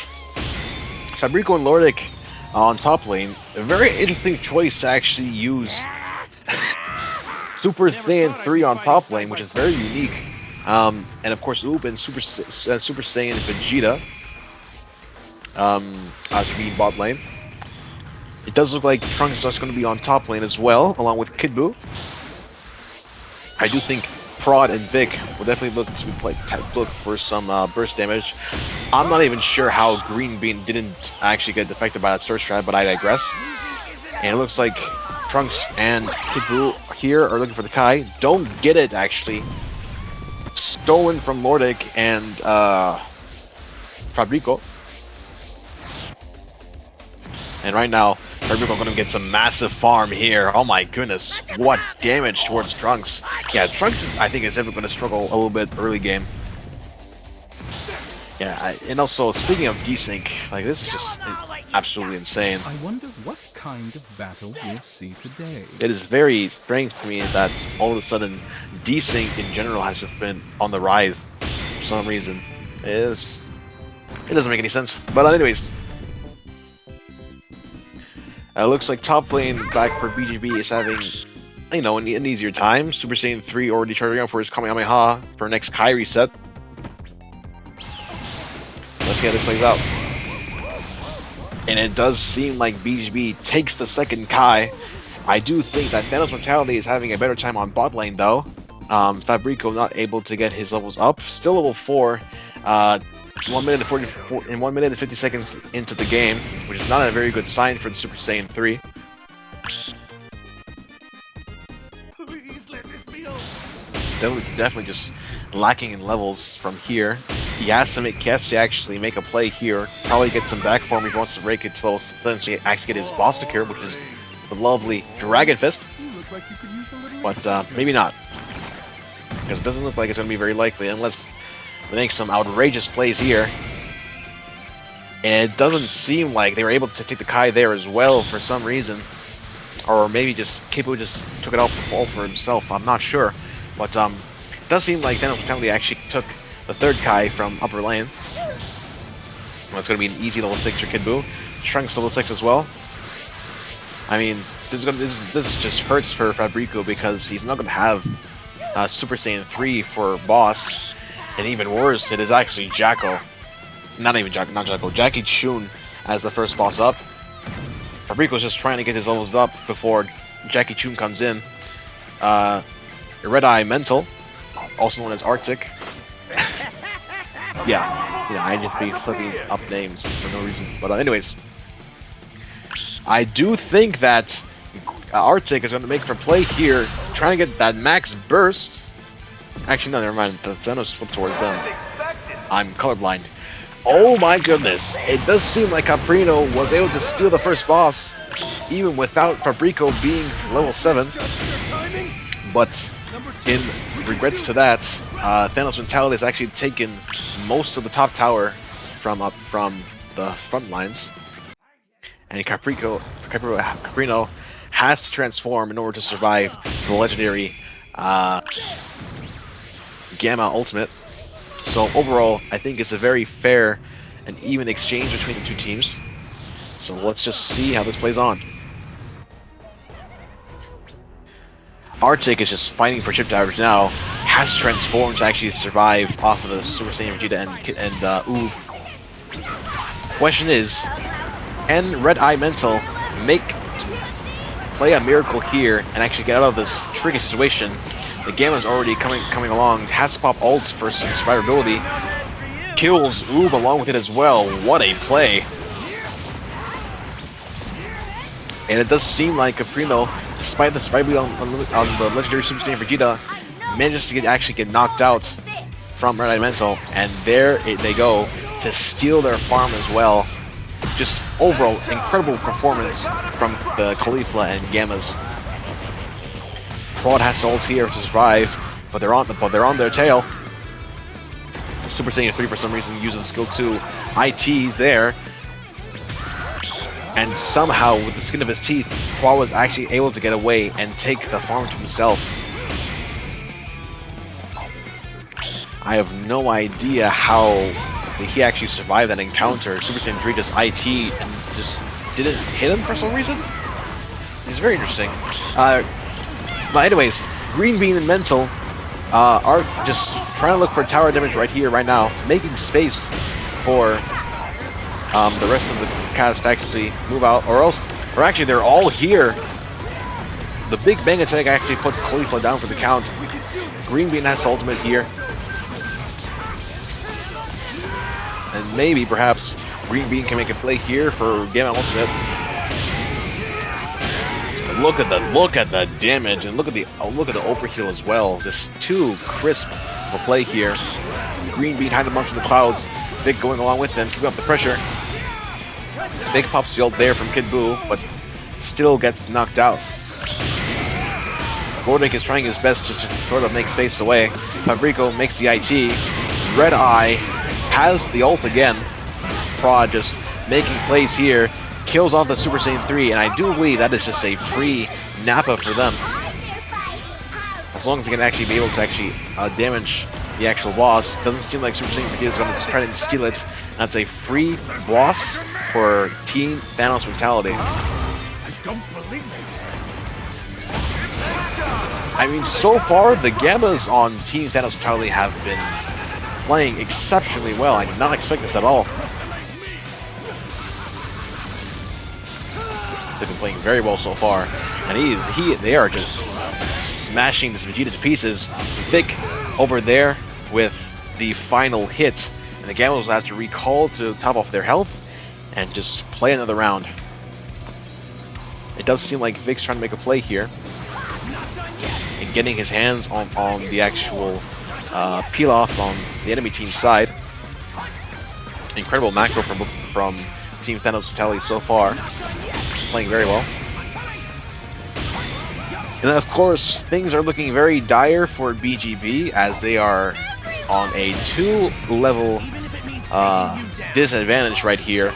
Fabrico and Lordic on top lane. A very interesting choice to actually use Super Saiyan 3 on top lane, which is very unique. And of course, Oob and Super Saiyan Vegeta to be bot lane. It does look like Trunks is just going to be on top lane as well, along with Kid Buu. I do think Prod and Vic will definitely look for some burst damage. I'm not even sure how Green Bean didn't actually get affected by that search trap, but I digress. And it looks like Trunks and Kid Buu here are looking for the Kai. Don't get it, actually. Stolen from Lordic and Fabrico. And right now, Fabrico going to get some massive farm here. Oh my goodness, what damage towards Trunks. Yeah, Trunks, I think, is ever going to struggle a little bit early game. Yeah, and also, speaking of desync, like, this is just absolutely insane. I wonder what kind of battle we'll see today. It is very strange to me that all of a sudden desync in general has just been on the rise for some reason. It doesn't make any sense. But anyways, looks like top lane back for BGB is having, you know, an easier time. Super Saiyan 3 already charging out for his Kamehameha for next Kai reset. Let's see how this plays out. And it does seem like BGB takes the second Kai. I do think that Thanos Mentality is having a better time on bot lane though. Fabrico not able to get his levels up. Still level 4. 1 minute and 44 and 1 minute and 50 seconds into the game, which is not a very good sign for the Super Saiyan 3. Please let this be over. Definitely just lacking in levels from here. He has to actually make a play here. Probably get some back form if he wants to break it to essentially actually get his boss to cure, which is the lovely Dragon Fist. But maybe not, because it doesn't look like it's going to be very likely unless they make some outrageous plays here. And it doesn't seem like they were able to take the Kai there as well for some reason. Or maybe just Kid Buu just took it all for himself. I'm not sure. But it does seem like Thanos Mentality actually took the third Kai from upper lane. Well, it's going to be an easy level 6 for Kid Buu. Trunks level 6 as well. I mean, this just hurts for Fabrico because he's not going to have Super Saiyan 3 for boss. And even worse, it is actually Jacko. Not Jacko, Jackie Chun as the first boss up. Fabrico's just trying to get his levels up before Jackie Chun comes in. Red Eye Mental, also known as Arctic. yeah, I just be flipping up names for no reason. But anyways, I do think that Arctic is going to make for play here, trying to get that max burst. Actually, no, never mind. The Thanos flipped towards them. I'm colorblind. Oh my goodness. It does seem like Caprino was able to steal the first boss, even without Fabrico being level 7. But in regrets to that, Thanos Mentality has actually taken most of the top tower from the front lines. And Caprino has to transform in order to survive the legendary Gamma Ultimate. So overall, I think it's a very fair and even exchange between the two teams. So let's just see how this plays on. Arctic is just fighting for chip towers now. Has to transform to actually survive off of the Super Saiyan Vegeta and Oob. Question is, can Red Eye Mental play a miracle here and actually get out of this tricky situation? The Gamma's already coming along. Has to pop ult for some survivability. Kills Oob along with it as well. What a play! And it does seem like Caprino, despite the survivability on the legendary Super Saiyan Vegeta, manages to actually get knocked out from Red Eye Mental, and there they go to steal their farm as well. Just overall incredible performance from the Khalifa and Gammas. Prod has to ult here to survive, but they're on their tail. Super Saiyan 3 for some reason using skill 2 ITs there. And somehow, with the skin of his teeth, Qua was actually able to get away and take the farm to himself. I have no idea how he actually survived that encounter. Super Saiyan 3 just IT and just didn't hit him for some reason. It's very interesting. But anyways, Green Bean and Mental are just trying to look for tower damage right here, right now, making space for the rest of the cast to actually move out, or actually they're all here. The Big Bang attack actually puts Khalifa down for the count. Green Bean has ultimate here. And maybe, perhaps, Green Bean can make a play here for Gamma Ultimate. Look at the damage, and look at the overheal as well. Just too crisp of a play here. Green Bean hiding amongst the clouds. Vic going along with them, keeping up the pressure. Vic pops the ult there from Kid Buu, but still gets knocked out. Gordic is trying his best to sort of make space away. Fabrico makes the IT. Red Eye has the ult again. Prod just making plays here. Kills off the Super Saiyan 3, and I do believe that is just a free Nappa for them. As long as they can actually be able to actually damage the actual boss. Doesn't seem like Super Saiyan Vegeta is going to try to steal it. That's a free boss for Team Thanos Mentality. I don't believe it. I mean, so far, the Gammas on Team Thanos Mentality have been playing exceptionally well. I did not expect this at all. They've been playing very well so far, and they are just smashing this Vegeta to pieces. Vic over there with the final hit, and the Gammas will have to recall to top off their health and just play another round. It does seem like Vic's trying to make a play here and getting his hands on the actual peel off on the enemy team side. Incredible macro from Team Thanos Mentality so far. Playing very well. And of course, things are looking very dire for BGB as they are on a 2-level disadvantage right here.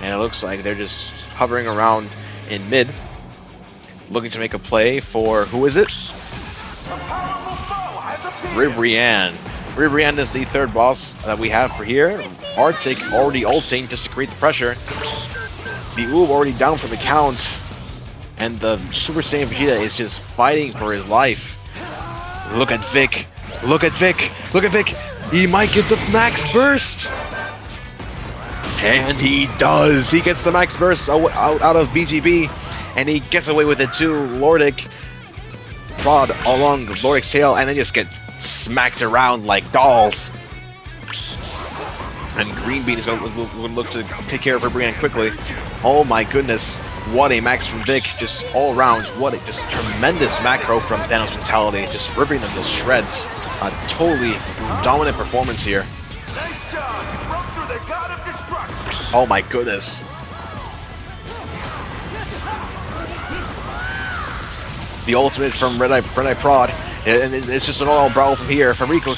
And it looks like they're just hovering around in mid, looking to make a play for, who is it? Ribrianne. Ribrianne is the third boss that we have for here. Arctic already ulting just to create the pressure. The Oob already down for the count. And the Super Saiyan Vegeta is just fighting for his life. Look at Vic. Look at Vic. Look at Vic. He might get the max burst. And he does. He gets the max burst out of BGB. And he gets away with it too. Lordic prod along Lordic's tail. And then just get smacked around like dolls. And Green Bean is going to look to take care of her Brienne quickly. Oh my goodness, what a max from Vic, just all around. What a just tremendous macro from Thanos Mentality, just ripping them to shreds. A totally dominant performance here. Nice job! You broke through the god of destruction! Oh my goodness. The ultimate from Red Eye Prod, and it's just an all-out brawl from here. Fabrico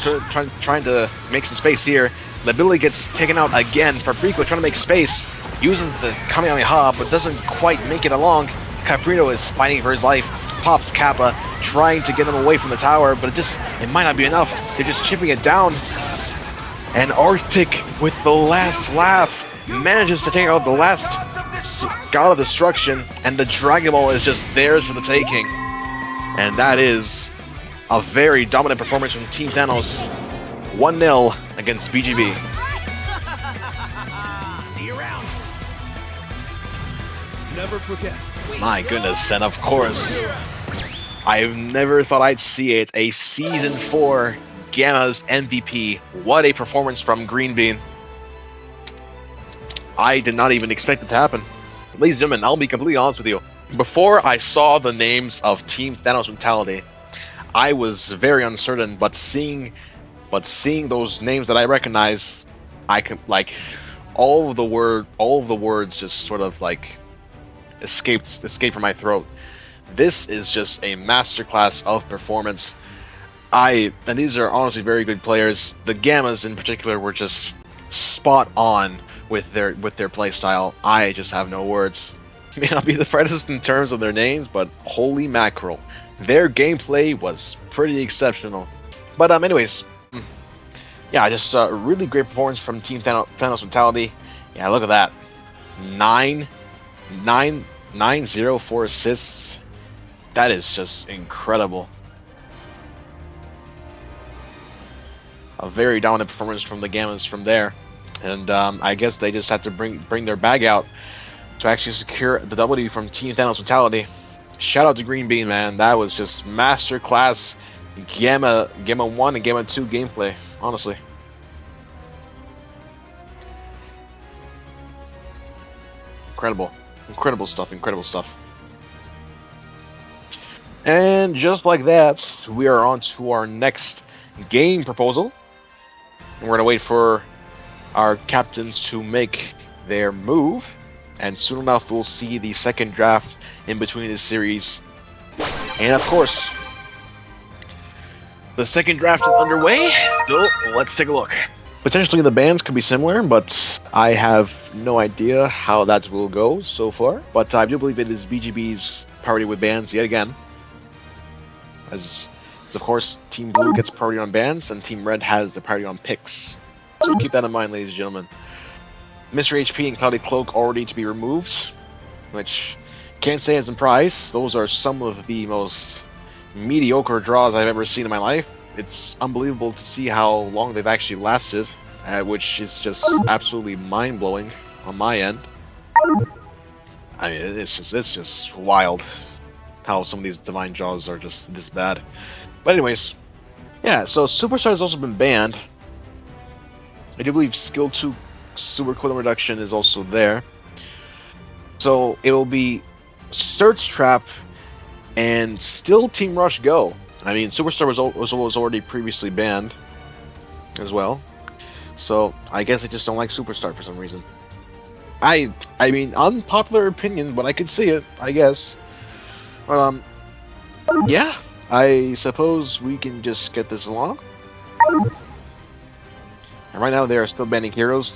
trying to make some space here. The ability gets taken out again. Fabrico trying to make space, uses the Kamehameha, but doesn't quite make it along. Caprino is fighting for his life. Pops Kappa, trying to get him away from the tower, but it might not be enough. They're just chipping it down. And Arctic, with the last laugh, manages to take out the last God of Destruction, and the Dragon Ball is just theirs for the taking. And that is a very dominant performance from Team Thanos. 1-0 against BGB. See you around. Never forget. My goodness, and of course, I've never thought I'd see it. A Season 4 Gamma's MVP. What a performance from Green Bean. I did not even expect it to happen. Ladies and gentlemen, I'll be completely honest with you. Before I saw the names of Team Thanos Mentality, I was very uncertain, but seeing those names that I recognize, I can all of the words just sort of like escaped from my throat. This is just a masterclass of performance. And these are honestly very good players. The Gammas in particular were just spot on with their play style. I just have no words. May not be the brightest in terms of their names, but holy mackerel, their gameplay was pretty exceptional. But anyways, yeah, just a really great performance from Team Thanos Yeah, look at that, 9-0 assists. That is just incredible. A very dominant performance from the Gammas from there, and I guess they just had to bring their bag out to actually secure the W from Team Thanos. Shout out to Green Bean, man. That was just masterclass Gamma 1 and Gamma 2 gameplay, honestly. Incredible stuff. And just like that, we are on to our next game proposal. And we're gonna wait for our captains to make their move, and soon enough we'll see the second draft in between this series. And of course, the second draft is underway, so let's take a look. Potentially the bands could be similar, but I have no idea how that will go so far. But I do believe it is BGB's priority with bands yet again. As of course, Team Blue gets priority on bans, and Team Red has the priority on picks. So keep that in mind, ladies and gentlemen. Mr. HP and Cloudy Cloak already to be removed, which can't say as in price. Those are some of the most mediocre draws I've ever seen in my life. It's unbelievable to see how long they've actually lasted, which is just absolutely mind-blowing on my end. I mean, it's just wild how some of these divine draws are just this bad. But anyways, yeah, so Superstar has also been banned. I do believe Skill 2 Super Cooldown Reduction is also there. So it will be Search Trap and still Team Rush Go. I mean, Superstar was already previously banned as well. So I guess I just don't like Superstar for some reason. I mean, unpopular opinion, but I could see it, I guess. Yeah, I suppose we can just get this along. And right now they are still banning heroes.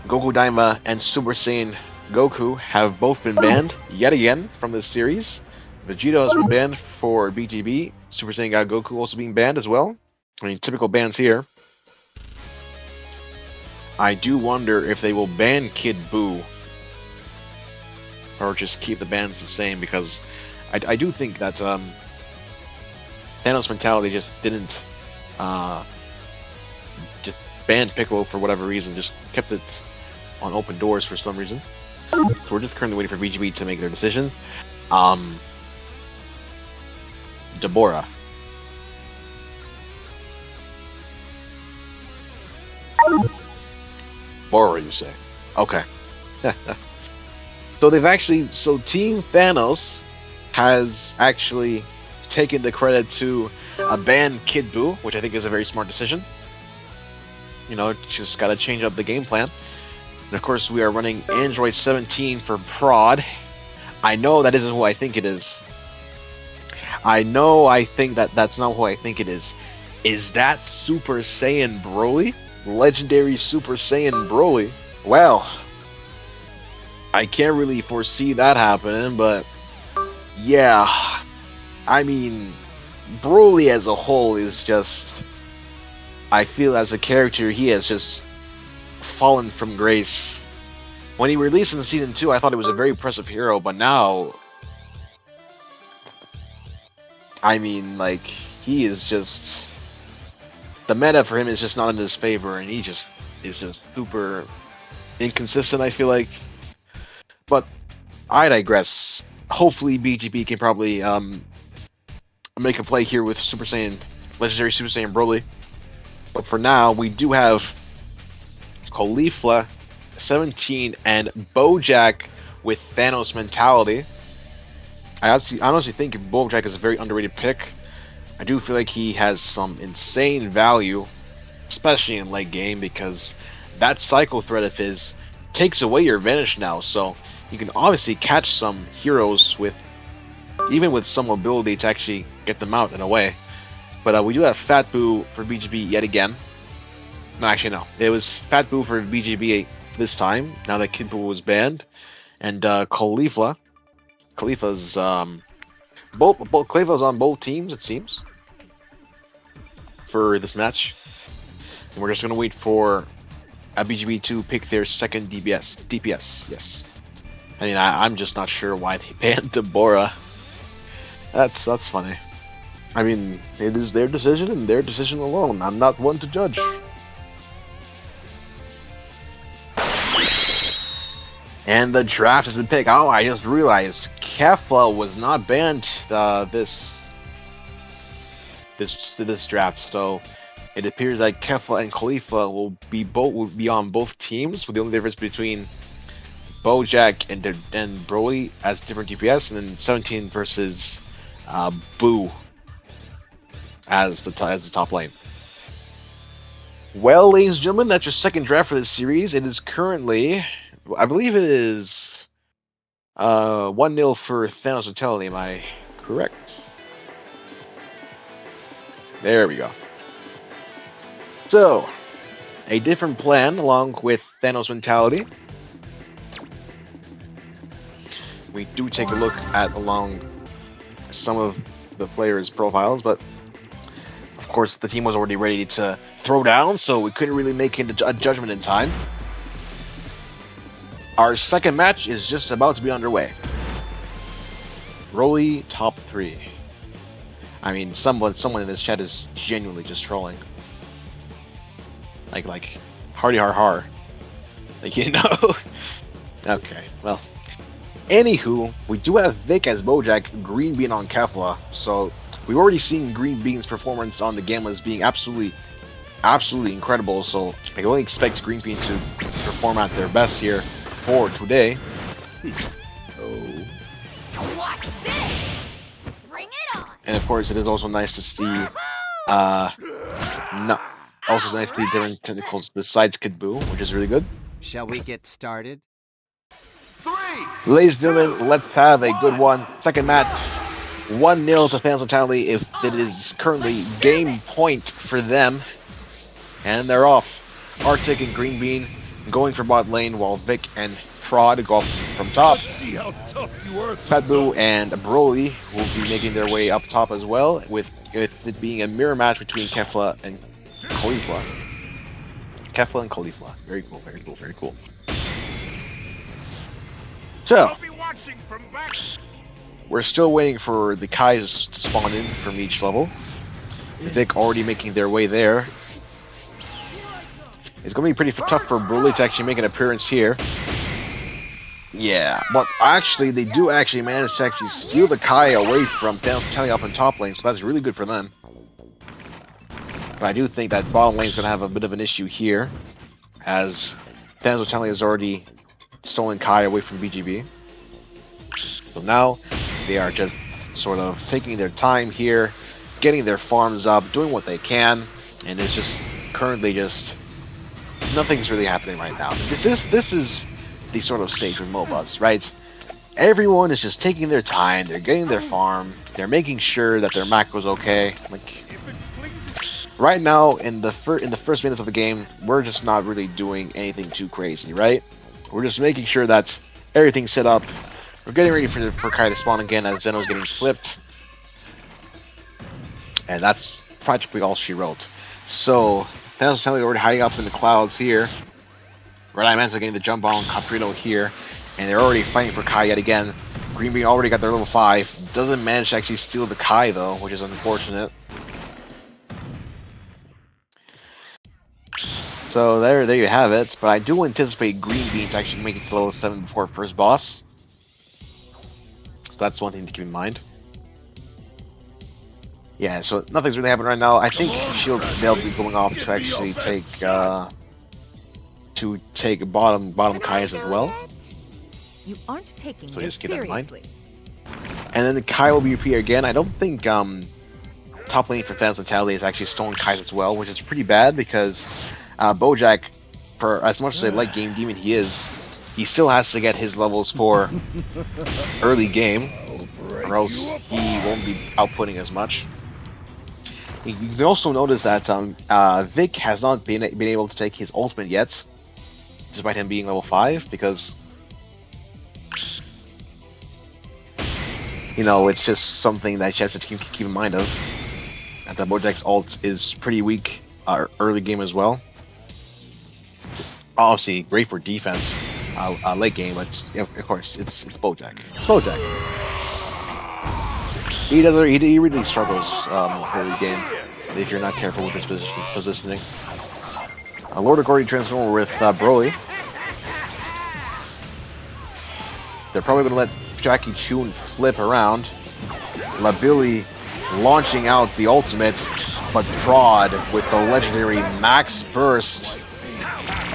Goku Daima and Super Saiyan Goku have both been banned yet again from this series. Vegeta has been banned for BGB. Super Saiyan God Goku also being banned as well. I mean, typical bans here. I do wonder if they will ban Kid Buu or just keep the bans the same, because I do think that Thanos Mentality just didn't just ban Piccolo for whatever reason, just kept it on open doors for some reason. So we're just currently waiting for BGB to make their decision. Deborah. Bora, you say? Okay. So Team Thanos has actually taken the credit to ban Kid Buu, which I think is a very smart decision. You know, just gotta change up the game plan. And of course, we are running Android 17 for prod. I know that isn't who I think it is. I think that's not who I think it is. Is that Super Saiyan Broly? Legendary Super Saiyan Broly? Well, I can't really foresee that happening, but yeah, I mean, Broly as a whole is just, I feel as a character, he has just fallen from grace. When he released in Season 2, I thought it was a very impressive hero, but now, I mean, like, he is just, the meta for him is just not in his favor, and he just is just super inconsistent, I feel like. But I digress. Hopefully BGB can probably make a play here with Super Saiyan, Legendary Super Saiyan Broly. But for now, we do have Caulifla 17 and Bojack with Thanos Mentality. I honestly think Bojack is a very underrated pick. I do feel like he has some insane value, especially in late game, because that Psycho threat of his takes away your Vanish now, so you can obviously catch some heroes with, even with some mobility to actually get them out in a way. But we do have Fat Buu for BGB yet again. No, actually no. It was Fat Buu for BGB this time. Now that Kid Buu was banned, and Khalifa's Khalifa's on both teams, it seems, for this match. And we're just gonna wait for BGB to pick their second DPS. Yes. I mean, I'm just not sure why they banned Deborah. That's funny. I mean, it is their decision and their decision alone. I'm not one to judge. And the draft has been picked. Oh, I just realized Kefla was not banned this draft, so it appears that Kefla and Khalifa will be on both teams, with the only difference between Bojack and Broly as different DPS, and then 17 versus Buu as the top lane. Well, ladies and gentlemen, that's your second draft for this series. It is currently, I believe it is 1-0 for THANOSMENTALITY. Am I correct? There we go. So, a different plan along with THANOSMENTALITY. We do take a look at along some of the players' profiles, but of course the team was already ready to throw down, so we couldn't really make a judgment in time. Our second match is just about to be underway. Broly top 3. I mean, someone in this chat is genuinely just trolling. Like, hardy har. Like, you know? Okay, well. Anywho, we do have Vic as Bojack, Green Bean on Kefla, so we've already seen Green Bean's performance on the game as being absolutely incredible, so I can only expect Green Bean to perform at their best here for today. Oh. Watch this! Bring it on! And of course, it is also nice to see, also nice to see different tentacles besides Kid Buu, which is really good. Shall we get started? 3, Ladies and gentlemen, let's have a good one. Second match, 1-0 to THANOSMENTALITY. If it is currently game point for them, and they're off. Arctic and Green Bean going for bot lane, while Vic and Prod go up from top. see how tough you are. Fat Buu and Broly will be making their way up top as well, with it being a mirror match between Kefla and Khalifa. Kefla and Khalifa. Very cool, very cool, very cool. So, I'll be watching from back. we're still waiting for the Kais to spawn in from each level. Vic already making their way there. It's going to be pretty tough for Broly to actually make an appearance here. Yeah, but actually, they do actually manage to actually steal the Kai away from THANOSMENTALITY up in top lane, so that's really good for them. But I do think that bottom lane is going to have a bit of an issue here, as THANOSMENTALITY has already stolen Kai away from BGB. So now, they are just sort of taking their time here, getting their farms up, doing what they can, and it's just currently just nothing's really happening right now. This is the sort of stage with MOBAs, right? Everyone is just taking their time, they're getting their farm, they're making sure that their macro's okay. Like, right now, in the first minutes of the game, we're just not really doing anything too crazy, right? We're just making sure that everything's set up. We're getting ready for Kai to spawn again as Zeno's getting flipped. And that's practically all she wrote. So, THANOSMENTALITY already hiding up in the clouds here. Red Eye Man's getting the jump on Caprino here. And they're already fighting for Kai yet again. Green Bean already got their level 5. Doesn't manage to actually steal the Kai though, which is unfortunate. So there you have it. But I do anticipate Green Bean to actually make it to level 7 before first boss. So that's one thing to keep in mind. Yeah, so nothing's really happening right now. I think they'll be going off to actually take bottom Kai's as well. You aren't taking So this just keep that in mind. seriously. And then the Kai will be here again. I don't think top lane for THANOSMENTALITY is actually stolen Kai's as well, which is pretty bad because Bojack, for as much as a late game demon he is, he still has to get his levels for early game, or else he won't be outputting as much. You can also notice that Vic has not been able to take his ultimate yet, despite him being level 5, because you know, it's just something that you have to keep in mind of. That the Bojack's ult is pretty weak early game as well. Obviously, great for defense late game, but of course, it's Bojack. It's Bojack. He really struggles early game if you're not careful with his positioning. Lord of Gordy transformer with Broly. They're probably gonna let Jackie Chun flip around. Labili launching out the ultimate, but Prod with the legendary Max Burst.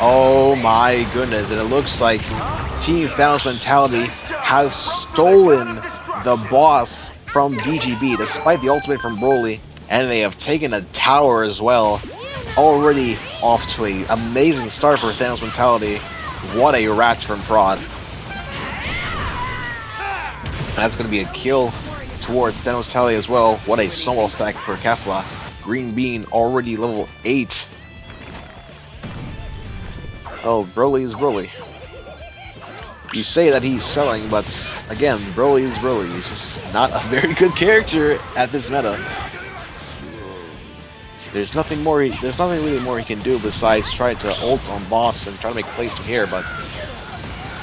Oh my goodness, and it looks like Team Thanos Mentality has stolen the boss from BGB despite the ultimate from Broly, and they have taken a tower as well. Already off to an amazing start for Thanos Mentality. What a rat from Prod. That's going to be a kill towards Thanos Mentality as well. What a snowball stack for Kefla. Green Bean already level 8. Oh, Broly is Broly. You say that he's selling, but again, Broly is Broly. He's just not a very good character at this meta. There's nothing really more he can do besides try to ult on boss and try to make plays from here, but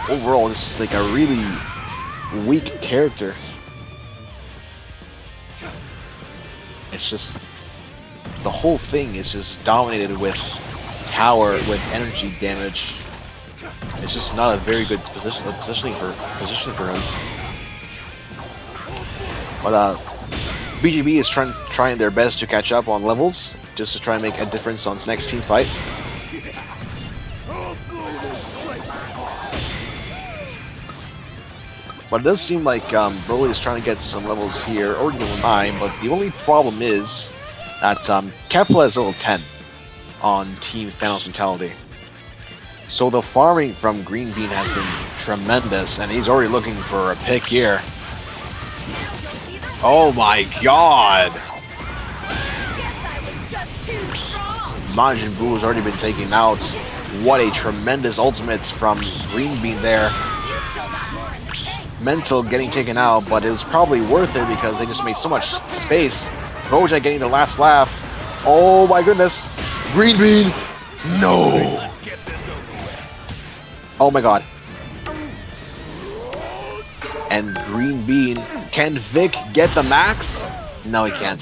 overall this is like a really weak character. It's just the whole thing is just dominated with tower with energy damage. It's just not a very good positioning for him. But BGB is trying their best to catch up on levels, just to try and make a difference on the next team fight. But it does seem like Broly is trying to get some levels here, already level 9, but the only problem is that Kefla is level 10 on Team Thanos Mentality. So the farming from Green Bean has been tremendous, and he's already looking for a pick here. Oh my god! Majin Buu has already been taken out. What a tremendous ultimate from Green Bean there. Mental getting taken out, but it was probably worth it because they just made so much space. Bojack getting the last laugh. Oh my goodness! Green Bean! No! Oh my god. And Green Bean. Can Vic get the max? No, he can't.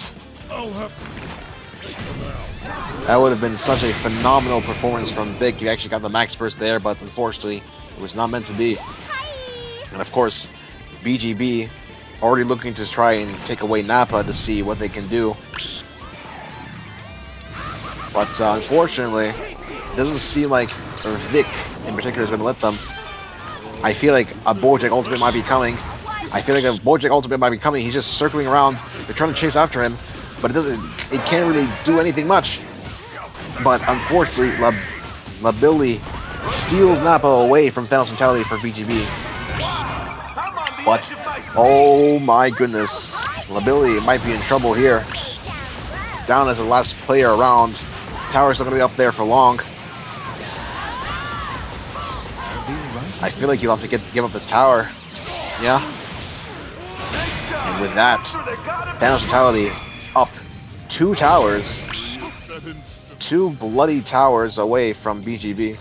That would have been such a phenomenal performance from Vic. He actually got the max burst there, but unfortunately, it was not meant to be. And of course, BGB already looking to try and take away Nappa to see what they can do. But unfortunately, it doesn't seem like Vic in particular is going to let them. I feel like a Bojack ultimate might be coming. He's just circling around. They're trying to chase after him, but it can't really do anything much. But unfortunately, Labili steals Nappa away from Thanos Mentality for BGB. But oh my goodness, Labili might be in trouble here. Down as the last player around. Tower's not going to be up there for long. I feel like you'll have to give up this tower. Yeah. And with that, Thanos Mentality up 2 towers. 2 bloody towers away from BGB.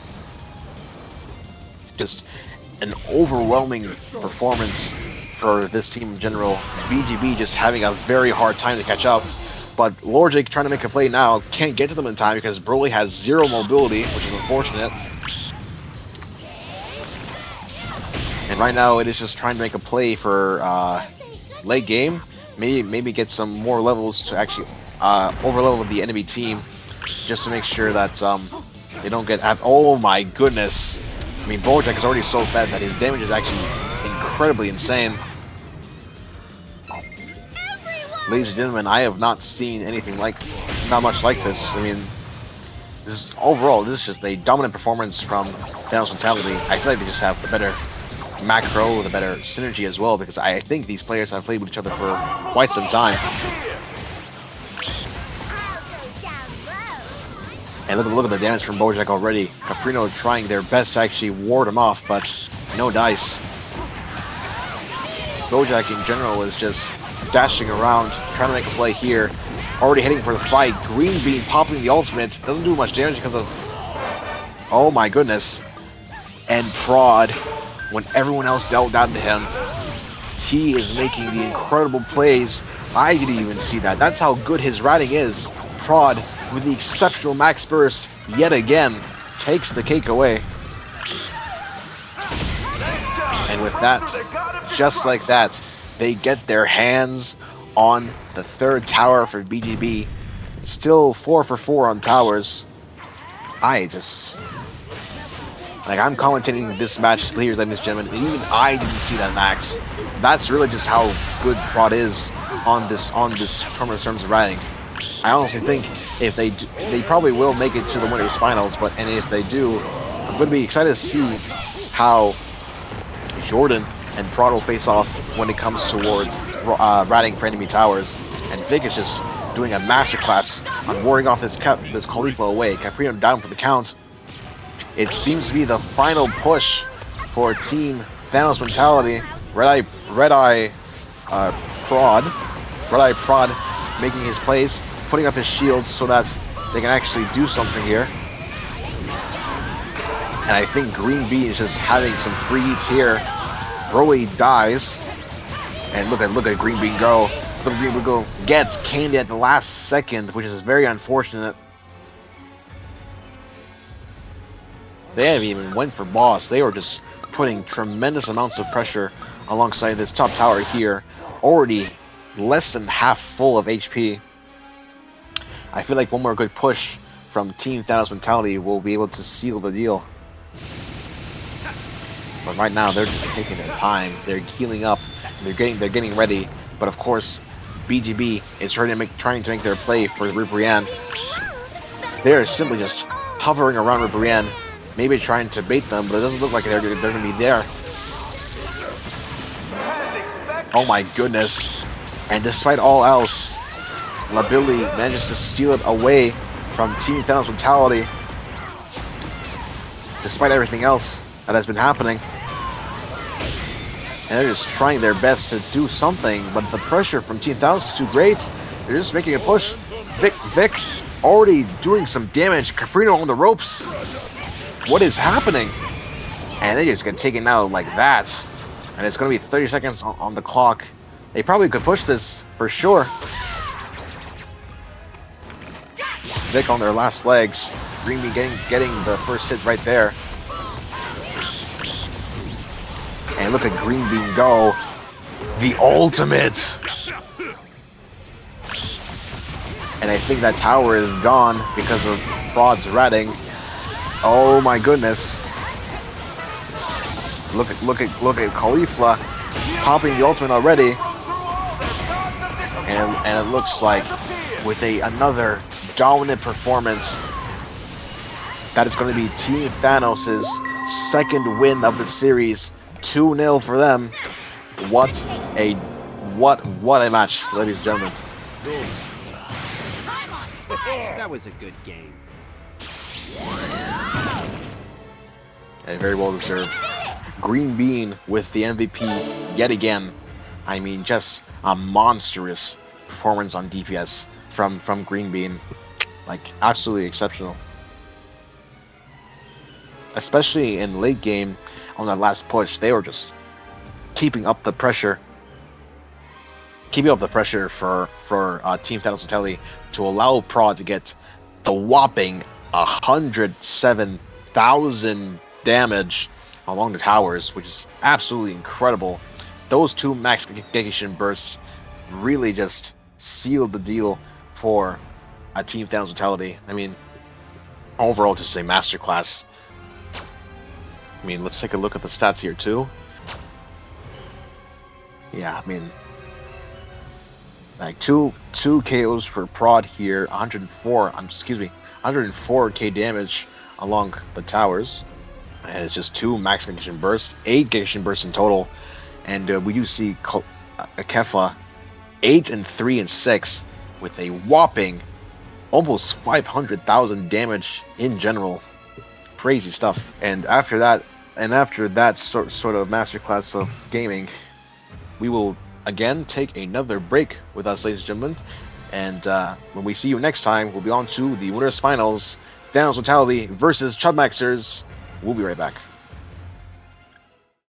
Just an overwhelming performance for this team in general. BGB just having a very hard time to catch up. But Logic trying to make a play now can't get to them in time because Broly has 0 mobility, which is unfortunate. And right now it is just trying to make a play for late game. Maybe get some more levels to actually overlevel the enemy team, just to make sure that they don't get. Oh my goodness! I mean, Bojack is already so bad that his damage is actually incredibly insane. Ladies and gentlemen, I have not seen anything not much like this. I mean, this is just a dominant performance from Thanos Mentality. I feel like they just have the better macro, the better synergy as well, because I think these players have played with each other for quite some time. And look at the damage from Bojack already. Caprino trying their best to actually ward him off, but no dice. Bojack in general is just dashing around, trying to make a play here. Already heading for the fight. Green Bean popping the ultimate. Doesn't do much damage because of... Oh my goodness. And Prod, when everyone else dealt down to him, he is making the incredible plays. I didn't even see that. That's how good his riding is. Prod, with the exceptional max burst, yet again, takes the cake away. And with that, just like that, they get their hands on the third tower for BGB. Still 4 for 4 on towers. I'm commentating this match, ladies and gentlemen, and even I didn't see that max. That's really just how good Prod is on this tournament in terms of riding. I honestly think if they probably will make it to the winners finals, and if they do, I'm going to be excited to see how Jordan and Prod will face off when it comes towards riding for enemy towers. And Vic is just doing a masterclass on warding off this Khalifa away. Caprino down for the count. It seems to be the final push for Team Thanos Mentality. Red-Eye Prod making his plays, putting up his shields so that they can actually do something here. And I think Green Bean is just having some free eats here. Broly dies. And look at Green Bean go. Little Green Bean go gets candy at the last second, which is very unfortunate. They haven't even went for boss. They were just putting tremendous amounts of pressure alongside this top tower here. Already less than half full of HP. I feel like one more good push from Team Thanos Mentality will be able to seal the deal. But right now they're just taking their time. They're healing up. They're getting ready. But of course, BGB is trying to make their play for Ribrianne. They're simply just hovering around Ribrianne, maybe trying to bait them, but it doesn't look like they're going to be there. Oh my goodness. And despite all else, Labili manages to steal it away from Team Thanos Mentality. Despite everything else that has been happening. And they're just trying their best to do something, but the pressure from Team Thanos is too great. They're just making a push. Vic already doing some damage. Caprino on the ropes. What is happening? And they just get taken out like that. And it's going to be 30 seconds on the clock. They probably could push this for sure. Vic on their last legs. Green Bean getting the first hit right there. And look at Green Bean go. The ultimate. And I think that tower is gone because of Prod's ratting. Oh my goodness. Look at Khalifa popping the ultimate already. And it looks like with another dominant performance, that is going to be Team Thanos' second win of the series. 2-0 for them. What a match, ladies and gentlemen. That was a good game. And very well deserved. Green Bean with the MVP yet again. I mean, just a monstrous performance on DPS from Green Bean. Like, absolutely exceptional. Especially in late game, on that last push, they were just keeping up the pressure. Keeping up the pressure for Team Thanos Mentality to allow Prod to get the whopping 107,000 damage along the towers, which is absolutely incredible. Those two max Gekishin bursts really just sealed the deal for a Team Thanos Mentality. I mean, overall, just a masterclass. I mean, let's take a look at the stats here too. Yeah, I mean, like two KOs for Prod here, 104k damage along the towers, and it's just 2 max Gekishin bursts, 8 Gekishin bursts in total, and we do see Kefla 8 and 3 and 6 with a whopping almost 500,000 damage in general. Crazy stuff. And after that, sort of masterclass of gaming, we will again take another break with us, ladies and gentlemen. And when we see you next time, we'll be on to the winners finals, Thanos Mentality versus Chud Maxers. We'll be right back.